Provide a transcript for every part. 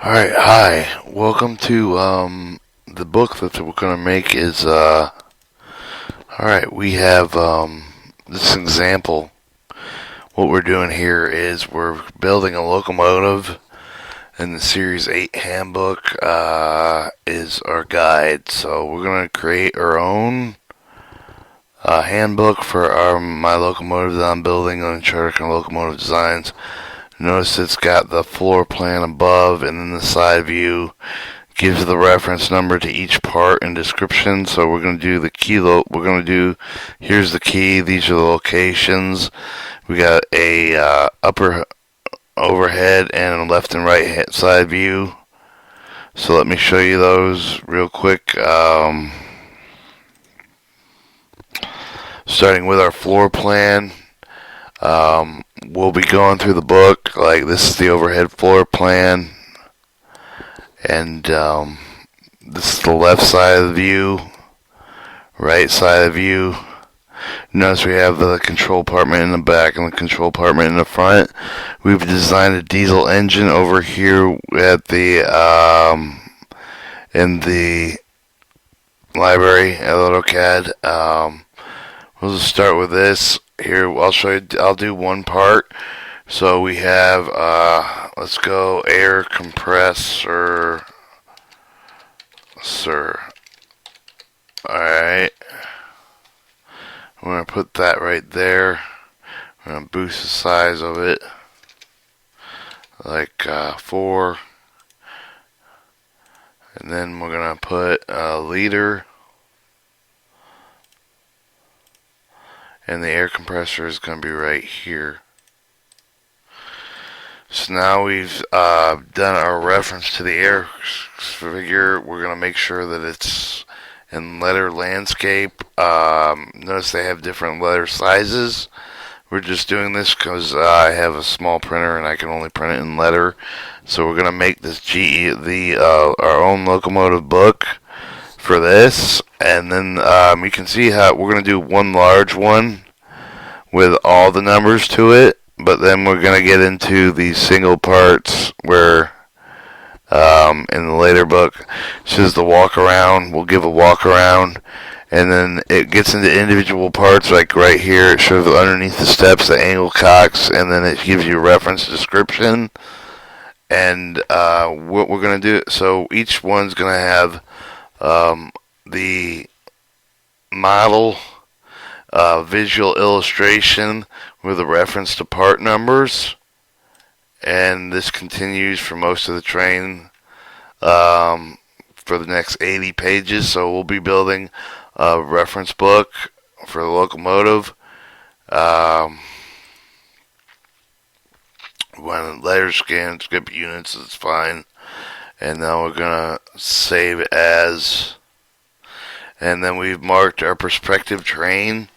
Alright, hi. Welcome to the book that we're gonna make is alright, we have this example. What we're doing here is we're building a locomotive, and the Series 8 Handbook is our guide. So we're gonna create our own handbook for my locomotive that I'm building on Chartertoconductor Locomotive Designs. Notice it's got the floor plan above, and then the side view gives the reference number to each part and description. So we're going to do the key. We're going to do, here's the key. These are the locations. We got a upper overhead and a left and right side view. So let me show you those real quick. Starting with our floor plan. We'll be going through the book. Like, this is the overhead floor plan, and this is the left side of the view, right side of the view. Notice we have the control compartment in the back and the control compartment in the front. We've designed a diesel engine over here at the in the library at AutoCAD. We'll just start with this. Here, I'll show you. I'll do one part. So we have, let's go air compressor. Alright. I'm going to put that right there. I'm going to boost the size of it. Like 4. And then we're going to put a liter. And the air compressor is going to be right here. So now we've done our reference to the air figure. We're going to make sure that it's in letter landscape. Notice they have different letter sizes. We're just doing this because I have a small printer and I can only print it in letter. So we're going to make this our own locomotive book for this, and then you can see how we're going to do one large one with all the numbers to it, but then we're going to get into these single parts where in the later book it says the Walkaround. We'll give a Walkaround, and then it gets into individual parts. Like right here, it shows underneath the steps the angle cocks, and then it gives you a reference description and what we're going to do. So each one's going to have the model, visual illustration with a reference to part numbers, and this continues for most of the train for the next 80 pages. So we'll be building a reference book for the locomotive. When letter scan, skip units, it's fine. And now we're going to save as, and then we've marked our perspective train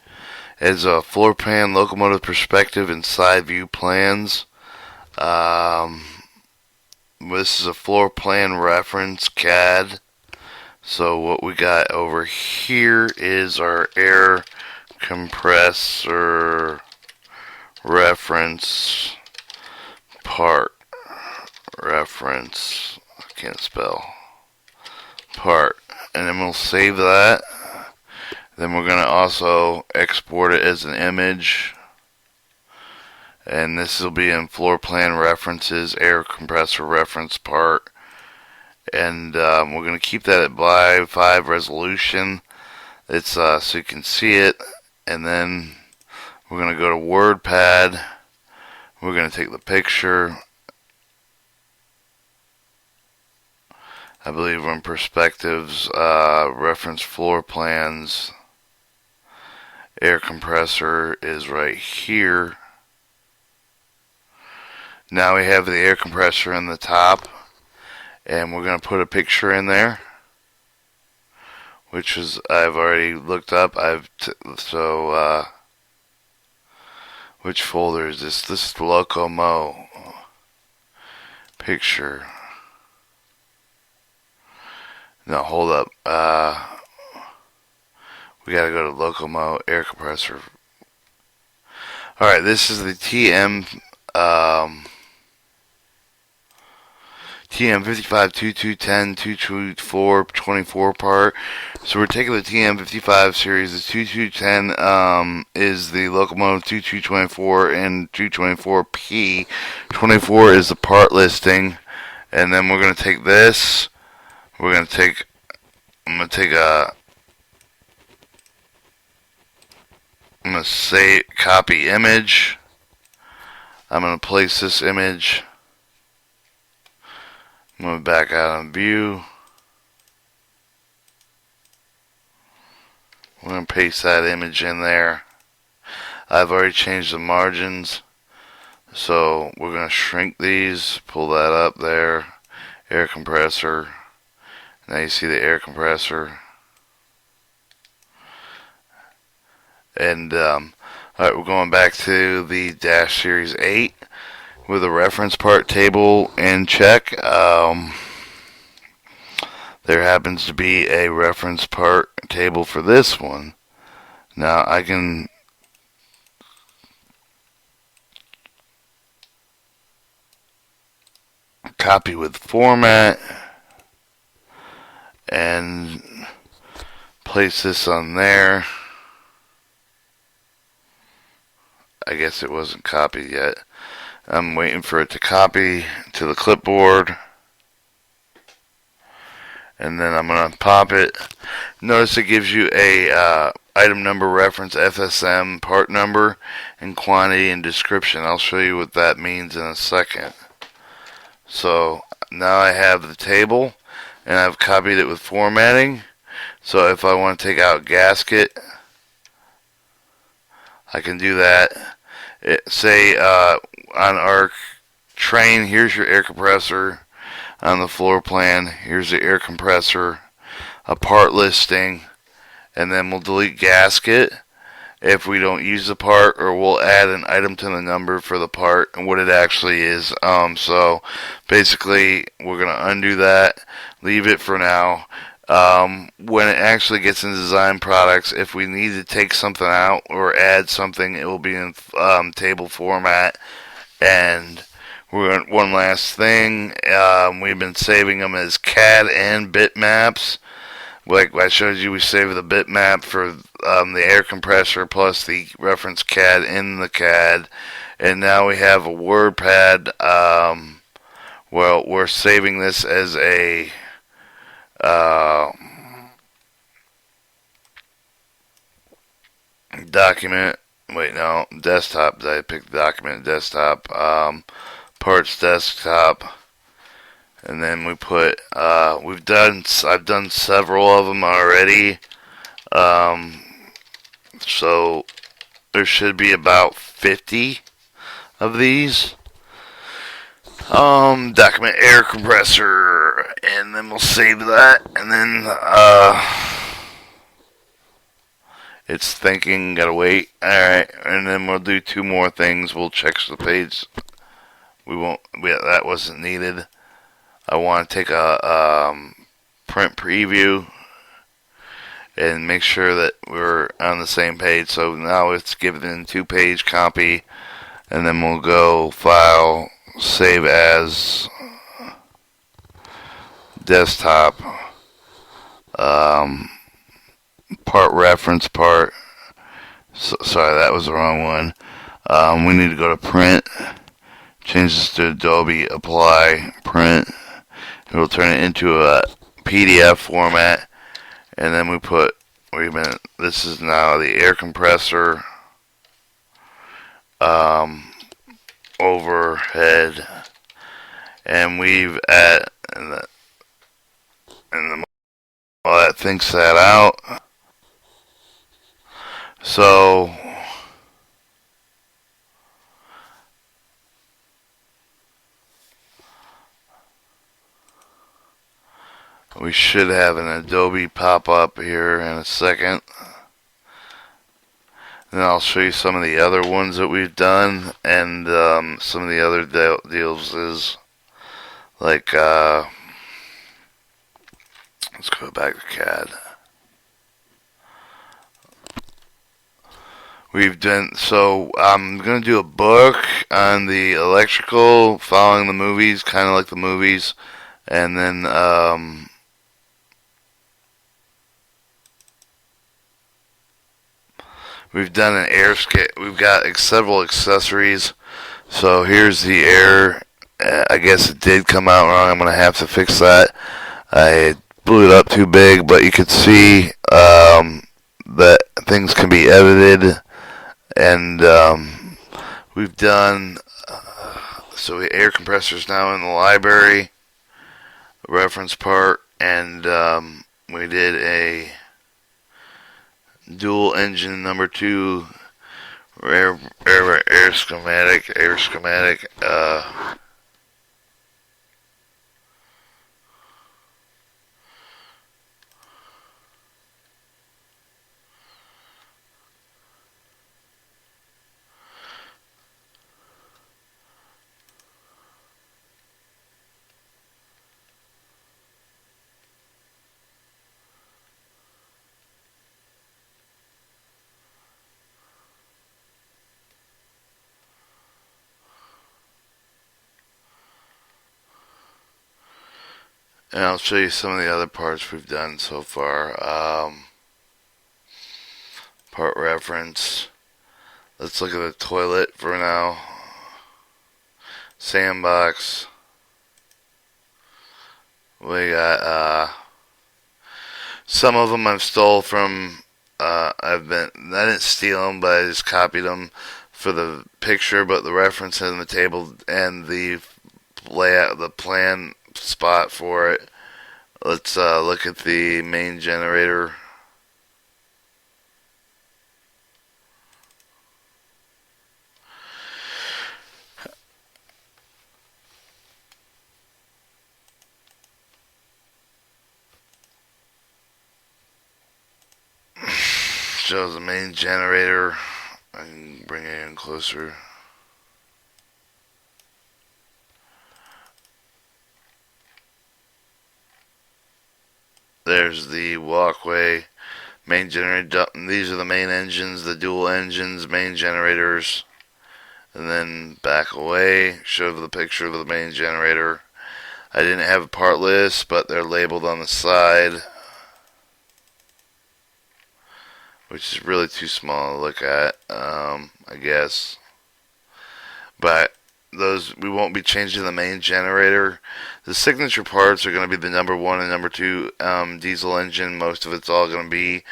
as a floor plan, locomotive perspective, and side view plans. This is a floor plan reference CAD. So what we got over here is our air compressor reference part. Reference, I can't spell, part, and then we'll save that. Then we're going to also export it as an image, and this will be in floor plan references, air compressor reference part, and we're going to keep that at by 5 resolution. It's so you can see it, and then we're going to go to WordPad. We're going to take the picture. I believe we're in perspectives, reference floor plans, air compressor is right here. Now we have the air compressor in the top, and we're going to put a picture in there, which is, I've already looked up. Which folder is this? This is the Locomotive picture. No, hold up. We gotta go to Locomotive air compressor. Alright, this is the TM55 2210 224 24 part. So we're taking the TM55 series. The 2210 is the Locomotive 2224 and 224P. 24 is the part listing, and then we're gonna take this. We're gonna take. I'm gonna take a. I'm gonna say copy image. I'm gonna place this image. I'm going to back out on view. We're going to paste that image in there. I've already changed the margins. So we're going to shrink these. Pull that up there. Air compressor. Now you see the air compressor. And, alright, we're going back to the Dash Series 8. With a reference part table in check. There happens to be a reference part table for this one. Now I can copy with format and place this on there. I guess it wasn't copied yet. I'm waiting for it to copy to the clipboard. And then I'm going to pop it. Notice it gives you a item number reference, FSM, part number, and quantity and description. I'll show you what that means in a second. So now I have the table, and I've copied it with formatting. So if I want to take out gasket, I can do that. Say on our train, here's your air compressor. On the floor plan, here's the air compressor, a part listing, and then we'll delete gasket if we don't use the part, or we'll add an item to the number for the part and what it actually is. So basically, we're going to undo that, leave it for now. When it actually gets in design products, if we need to take something out or add something, it will be in table format. And one last thing, we've been saving them as CAD and bitmaps. Like I showed you, we saved the bitmap for the air compressor plus the reference CAD in the CAD. And now we have a WordPad. Well, we're saving this as a document. Wait, no, desktop. I picked document desktop. Parts desktop, and then we put I've done several of them already, so there should be about 50 of these. Document air compressor, and then we'll save that, and then it's thinking, gotta wait. Alright, and then we'll do two more things. We'll check the page. That wasn't needed. I want to take a print preview and make sure that we're on the same page. So now it's given 2-page copy, and then we'll go file, save as, desktop, part reference part. Sorry, that was the wrong one. We need to go to print. Change this to Adobe, apply, print. It will turn it into a PDF format. And then we put, wait a minute, this is now the air compressor, overhead, and we've at, while that thinks that out. So, we should have an Adobe pop up here in a second. Then I'll show you some of the other ones that we've done, and some of the other deals is like, let's go back to CAD. We've done, so I'm going to do a book on the electrical, following the movies, kind of like the movies. And then we've done an air skate. We've got several accessories. So here's the air. I guess it did come out wrong. I'm gonna have to fix that. I blew it up too big, but you could see that things can be edited, and we've done. So the air compressor is now in the library reference part, and we did a dual engine number 2 air schematic. And I'll show you some of the other parts we've done so far. Part reference. Let's look at the toilet for now. Sandbox. We got some of them I've stole from. I didn't steal them, but I just copied them for the picture. But the reference in the table and the layout, the plan spot for it. Let's look at the main generator. Shows the main generator. I can bring it in closer. There's the walkway, main generator. These are the main engines, the dual engines, main generators. And then back away, show the picture of the main generator. I didn't have a part list, but they're labeled on the side, which is really too small to look at, I guess. But those, we won't be changing the main generator. The signature parts are going to be the number 1 and number 2 diesel engine. Most of it's all going to be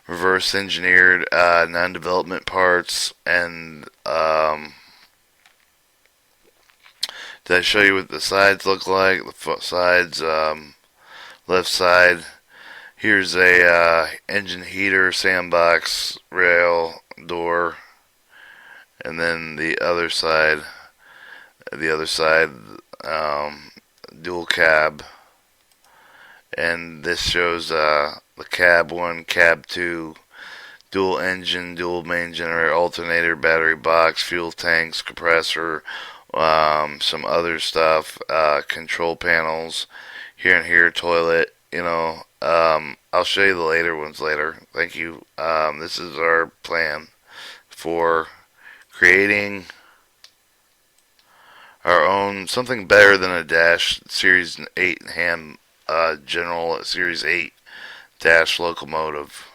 reverse engineered, non-development parts. And did I show you what the sides look like? The sides, left side. Here's a engine heater, sandbox, rail, door, and then the other side, dual cab. And this shows the cab 1, cab 2, dual engine, dual main generator, alternator, battery box, fuel tanks, compressor, some other stuff, control panels, here and here, toilet, I'll show you the later ones later. Thank you. This is our plan for creating our own, something better than a Dash Series 8 General Series 8 Dash Locomotive.